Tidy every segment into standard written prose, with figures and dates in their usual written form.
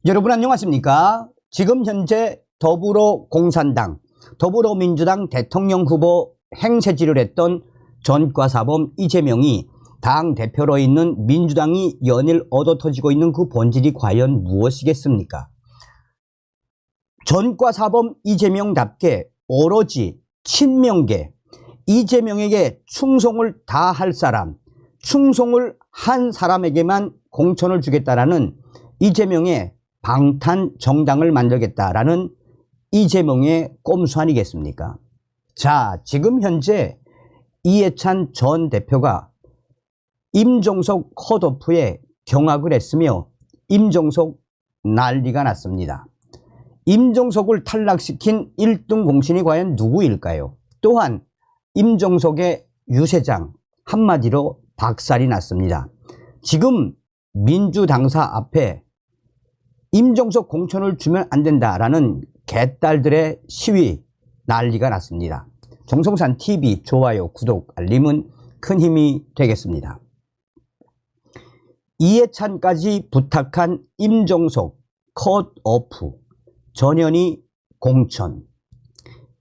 여러분 안녕하십니까? 지금 현재 더불어공산당, 더불어민주당 대통령 후보 행세지를 했던 전과사범 이재명이 당 대표로 있는 민주당이 연일 얻어터지고 있는 그 본질이 과연 무엇이겠습니까? 전과사범 이재명답게 오로지 친명계, 이재명에게 충성을 다할 사람, 충성을 한 사람에게만 공천을 주겠다라는 이재명의 방탄 정당을 만들겠다라는 이재명의 꼼수 아니겠습니까? 자, 지금 현재 이해찬 전 대표가 임종석 컷오프에 경악을 했으며 임종석 난리가 났습니다. 임종석을 탈락시킨 1등 공신이 과연 누구일까요? 또한 임종석의 유세장 한마디로 박살이 났습니다. 지금 민주당사 앞에 임종석 공천을 주면 안 된다라는 개딸들의 시위 난리가 났습니다. 정성산TV 좋아요, 구독, 알림은 큰 힘이 되겠습니다. 이해찬까지 부탁한 임종석 컷오프, 전현희 공천,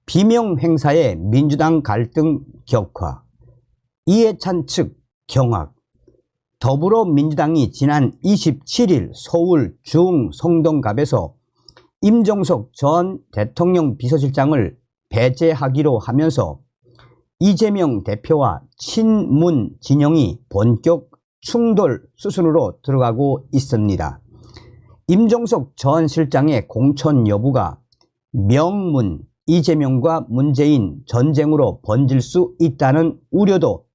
비명 행사에 민주당 갈등 격화, 이해찬 측 경악, 더불어민주당이 지난 27일 서울 중성동갑에서 임종석 전 대통령 비서실장을 배제하기로 하면서 이재명 대표와 친문 진영이 본격 충돌 수순으로 들어가고 있습니다. 임종석 전 실장의 공천 여부가 명문 이재명과 문재인 전쟁으로 번질 수 있다는 우려도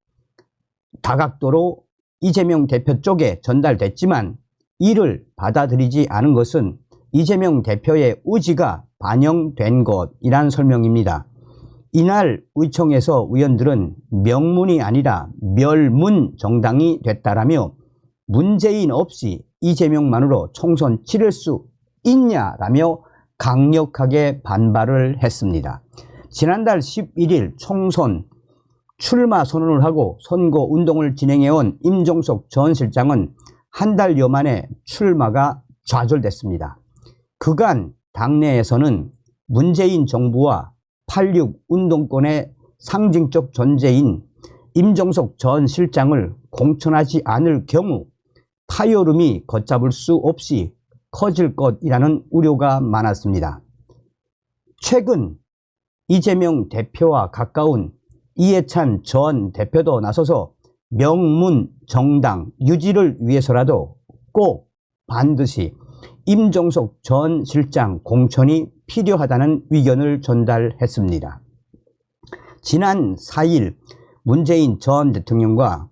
다각도로 이재명 대표 쪽에 전달됐지만 이를 받아들이지 않은 것은 이재명 대표의 의지가 반영된 것이란 설명입니다. 이날 의총에서 의원들은 명문이 아니라 멸문 정당이 됐다라며 문재인 없이 이재명만으로 총선 치를 수 있냐라며 강력하게 반발을 했습니다. 지난달 11일 총선 출마 선언을 하고 선거운동을 진행해온 임종석 전 실장은 한 달여 만에 출마가 좌절됐습니다. 그간 당내에서는 문재인 정부와 8.6 운동권의 상징적 존재인 임종석 전 실장을 공천하지 않을 경우 파열음이 걷잡을 수 없이 커질 것이라는 우려가 많았습니다. 최근 이재명 대표와 가까운 이해찬 전 대표도 나서서 명문 정당 유지를 위해서라도 꼭 반드시 임종석 전 실장 공천이 필요하다는 의견을 전달했습니다. 지난 4일 문재인 전 대통령과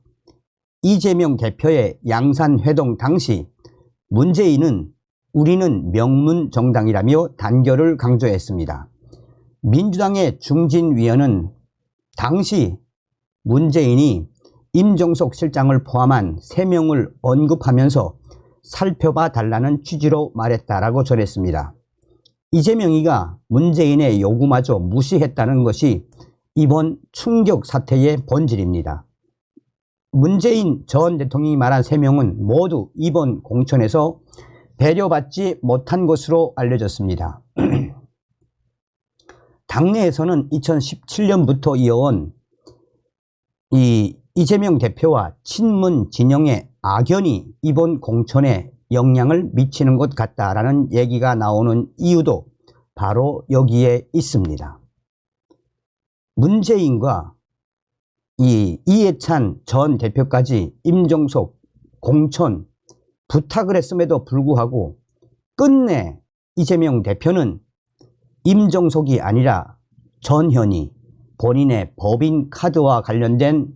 이재명 대표의 양산회동 당시 문재인은 우리는 명문 정당이라며 단결을 강조했습니다. 민주당의 중진위원은 당시 문재인이 임종석 실장을 포함한 3명을 언급하면서 살펴봐 달라는 취지로 말했다라고 전했습니다. 이재명이가 문재인의 요구마저 무시했다는 것이 이번 충격 사태의 본질입니다. 문재인 전 대통령이 말한 3명은 모두 이번 공천에서 배려받지 못한 것으로 알려졌습니다. 당내에서는 2017년부터 이어온 이재명 대표와 친문 진영의 악연이 이번 공천에 영향을 미치는 것 같다라는 얘기가 나오는 이유도 바로 여기에 있습니다. 문재인과 이해찬 전 대표까지 임종석 공천 부탁을 했음에도 불구하고 끝내 이재명 대표는 임종석이 아니라 전현희, 본인의 법인 카드와 관련된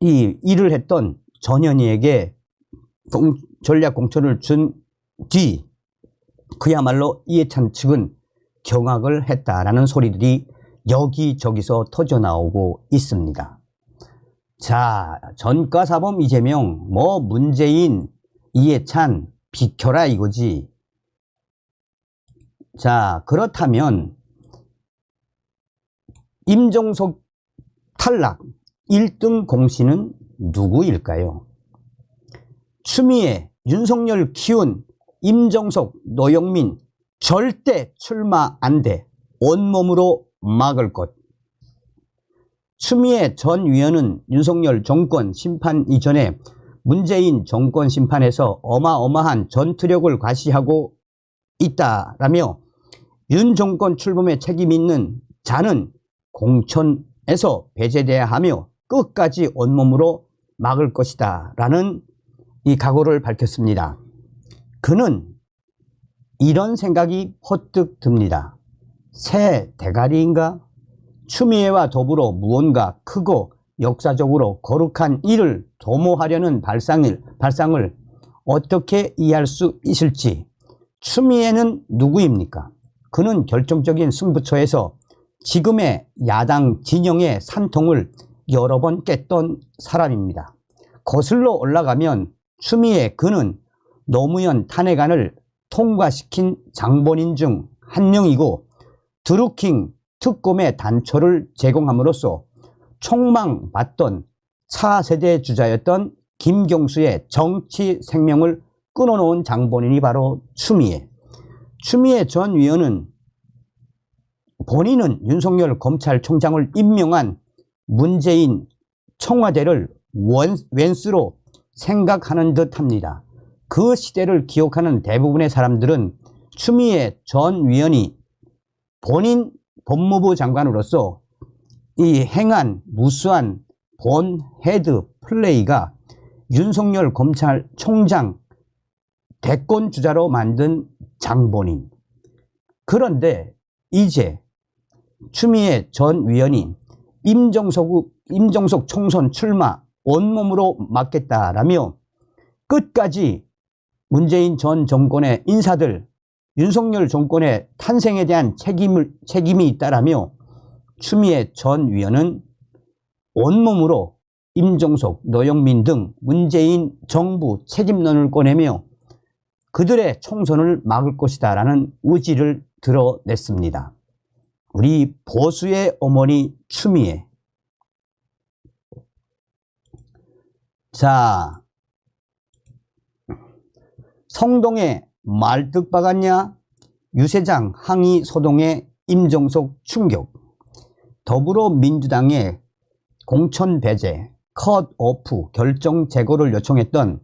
이 일을 했던 전현희에게 전략 공천을 준 뒤 그야말로 이해찬 측은 경악을 했다라는 소리들이 여기저기서 터져나오고 있습니다. 자, 전과사범 이재명, 문재인, 이해찬 비켜라 이거지. 자, 그렇다면 임종석 탈락 1등 공신은 누구일까요? 추미애, 윤석열 키운 임종석, 노영민 절대 출마 안 돼. 온몸으로 막을 것. 추미애 전 위원은 윤석열 정권 심판 이전에 문재인 정권 심판에서 어마어마한 전투력을 과시하고 있다라며 윤 정권 출범에 책임 있는 자는 공천에서 배제돼야 하며 끝까지 온몸으로 막을 것이다 라는 이 각오를 밝혔습니다. 그는 이런 생각이 퍼뜩 듭니다. 새 대가리인가? 추미애와 더불어 무언가 크고 역사적으로 거룩한 일을 도모하려는 발상을 어떻게 이해할 수 있을지. 추미애는 누구입니까? 그는 결정적인 승부처에서 지금의 야당 진영의 산통을 여러 번 깼던 사람입니다. 거슬러 올라가면 추미애 그는 노무현 탄핵안을 통과시킨 장본인 중 한 명이고 드루킹 특검의 단초를 제공함으로써 촉망받던 차세대 주자였던 김경수의 정치 생명을 끊어놓은 장본인이 바로 추미애. 추미애 전 위원은 본인은 윤석열 검찰총장을 임명한 문재인 청와대를 왼수로 생각하는 듯합니다. 그 시대를 기억하는 대부분의 사람들은 추미애 전 위원이 본인 법무부 장관으로서 이 행한 무수한 본 헤드 플레이가 윤석열 검찰총장 대권 주자로 만든 장본인. 그런데 이제 추미애 전 위원이 임종석 총선 출마 온몸으로 막겠다라며 끝까지 문재인 전 정권의 인사들, 윤석열 정권의 탄생에 대한 책임이 있다라며 추미애 전 위원은 온몸으로 임종석, 노영민 등 문재인 정부 책임론을 꺼내며 그들의 총선을 막을 것이다 라는 의지를 드러냈습니다. 우리 보수의 어머니 추미애. 자, 성동에 말뚝 박았냐? 유세장 항의 소동에 임종석 충격. 더불어민주당의 공천 배제, 컷오프 결정 재고를 요청했던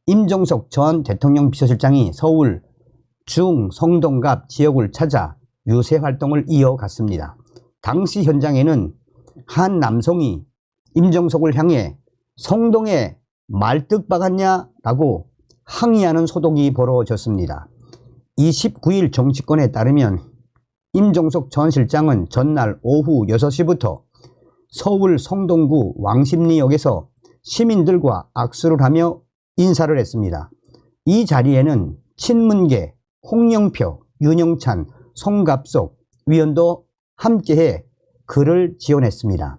임종석 전 대통령 비서실장이 서울 중 성동갑 지역을 찾아 유세 활동을 이어갔습니다. 당시 현장에는 한 남성이 임종석을 향해 성동에 말뚝 박았냐라고 항의하는 소동이 벌어졌습니다. 29일 정치권에 따르면 임종석 전 실장은 전날 오후 6시부터 서울 성동구 왕십리역에서 시민들과 악수를 하며 인사를 했습니다. 이 자리에는 친문계 홍영표, 윤영찬, 송갑석 위원도 함께해 그를 지원했습니다.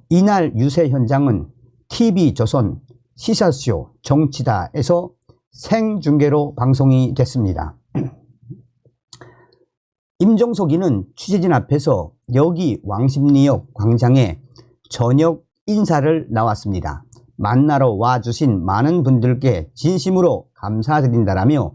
이날 유세 현장은 TV조선 시사쇼 정치다에서 생중계로 방송이 됐습니다. 임종석이는 취재진 앞에서 여기 왕십리역 광장에 저녁 인사를 나왔습니다. 만나러 와주신 많은 분들께 진심으로 감사드린다라며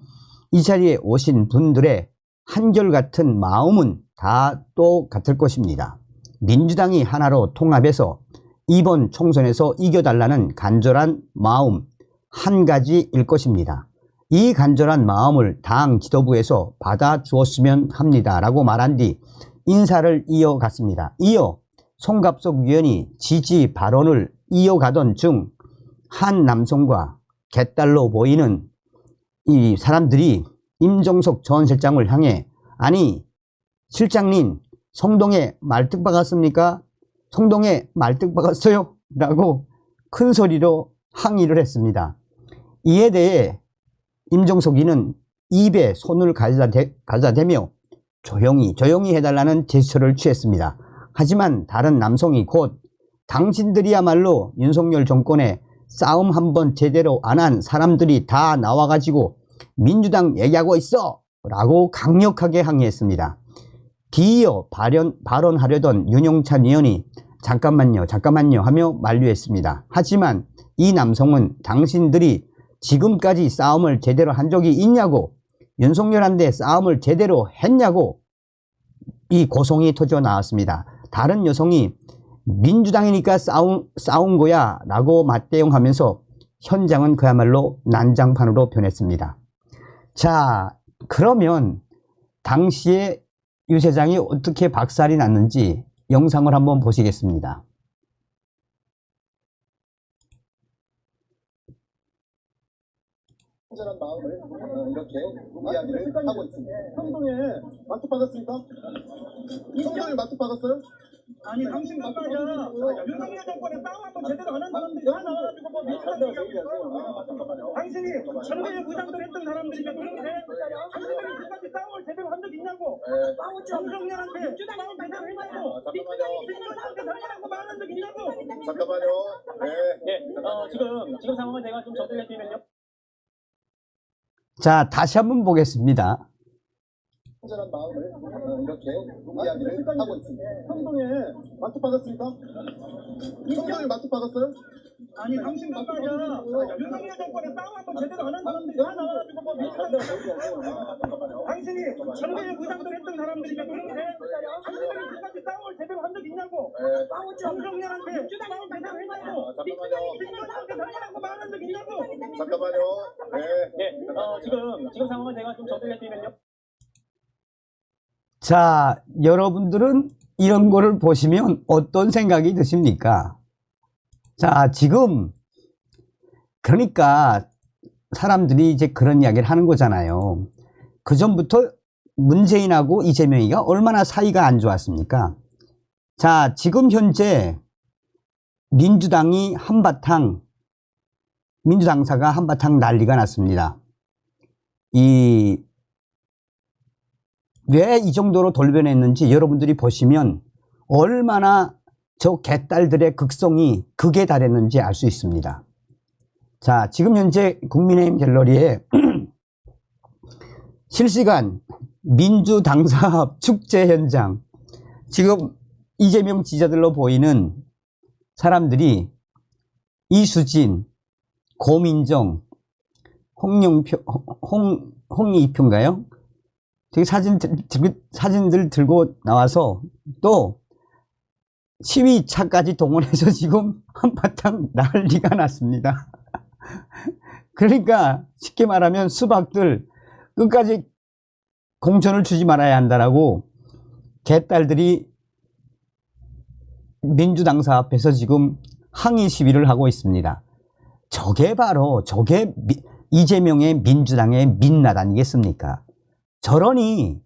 이 자리에 오신 분들의 한결같은 마음은 다 똑같을 것입니다. 민주당이 하나로 통합해서 이번 총선에서 이겨달라는 간절한 마음 한 가지일 것입니다. 이 간절한 마음을 당 지도부에서 받아주었으면 합니다 라고 말한 뒤 인사를 이어갔습니다. 이어 송갑석 위원이 지지 발언을 이어가던 중 한 남성과 개딸로 보이는 이 사람들이 임종석 전 실장을 향해 아니 실장님 성동에 말뚝 박았습니까? 성동에 말뚝 박았어요? 라고 큰 소리로 항의를 했습니다. 이에 대해 임종석이는 입에 손을 가져다 대며 조용히 해달라는 제스처를 취했습니다. 하지만 다른 남성이 곧 당신들이야말로 윤석열 정권에 싸움 한번 제대로 안 한 사람들이 다 나와가지고 민주당 얘기하고 있어! 라고 강력하게 항의했습니다. 뒤이어 발언하려던 윤영찬 의원이 잠깐만요 하며 만류했습니다. 하지만 이 남성은 당신들이 지금까지 싸움을 제대로 한 적이 있냐고 윤석열한테 싸움을 제대로 했냐고 이 고성이 터져 나왔습니다. 다른 여성이 민주당이니까 싸운 거야 라고 맞대응하면서 현장은 그야말로 난장판으로 변했습니다. 자, 그러면 당시에 유 세장이 어떻게 박살이 났는지 영상을 한번 보시겠습니다. 친절한 마음을 이렇게 이야기를 하고 있습니다. 성동에 마트 받았습니까? 성동에 마트 받았어요? 아니 당신 말이야 윤석열 정권에 싸움 한번 제대로 안 한 사람들이 다 나와가지고 뭐 민주당 얘기하고 당신이 전국의 부장들 했던 사람들이면 그런데 당신들이 끝까지 싸움을 제대로 한 적 있냐고 윤석열한테 싸움 제대로 했냐고 민주당한테 살려고 말한 적 있냐고. 잠깐만요. 네. 지금 상황을 제가 좀 정리해 드리면요. 자, 다시 한번 보겠습니다. 친절한 마음을 이렇게 이야기를 하고 있습니다. 성동에 마트 받았습니까? 성동에 마트 받았어요? 아니 당신 말이야 윤석열 정권에 싸움 한번 제대로 안 한 사람들이 다 나와가지고 뭐 민주당 얘기하고 당신이 전국의 부장들 했던 사람들이면 그런데 당신들이 끝까지 싸움을 제대로 한 적 있냐고. 윤석열한테 싸움 제대로 했냐고. 민주당한테 살려고 말한 적 있냐고. 잠깐만요. 지금 상황을 제가 좀 정리해 드리면요. 자, 여러분들은 이런 거를 보시면 어떤 생각이 드십니까? 자, 지금 그러니까 사람들이 이제 그런 이야기를 하는 거잖아요. 그 전부터 문재인하고 이재명이가 얼마나 사이가 안 좋았습니까? 자, 지금 현재 민주당이 민주당사가 한바탕 난리가 났습니다. 왜 이 정도로 돌변했는지 여러분들이 보시면 얼마나 저 개딸들의 극성이 극에 달했는지 알 수 있습니다. 자, 지금 현재 국민의힘 갤러리에 실시간 민주당사 축제 현장, 지금 이재명 지지자들로 보이는 사람들이 이수진, 고민정, 홍익표인가요? 되게 사진들 들고 나와서 또 시위차까지 동원해서 지금 한바탕 난리가 났습니다. 그러니까 쉽게 말하면 수박들 끝까지 공천을 주지 말아야 한다라고 개딸들이 민주당사 앞에서 지금 항의 시위를 하고 있습니다. 저게 이재명의 민주당의 민낯 아니겠습니까? 저러니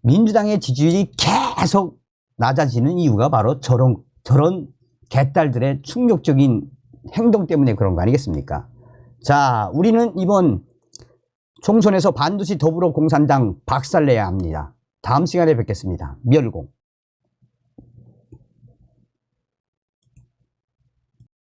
민주당의 지지율이 계속 낮아지는 이유가 바로 저런 개딸들의 충격적인 행동 때문에 그런 거 아니겠습니까? 자, 우리는 이번 총선에서 반드시 더불어공산당 박살내야 합니다. 다음 시간에 뵙겠습니다. 멸공.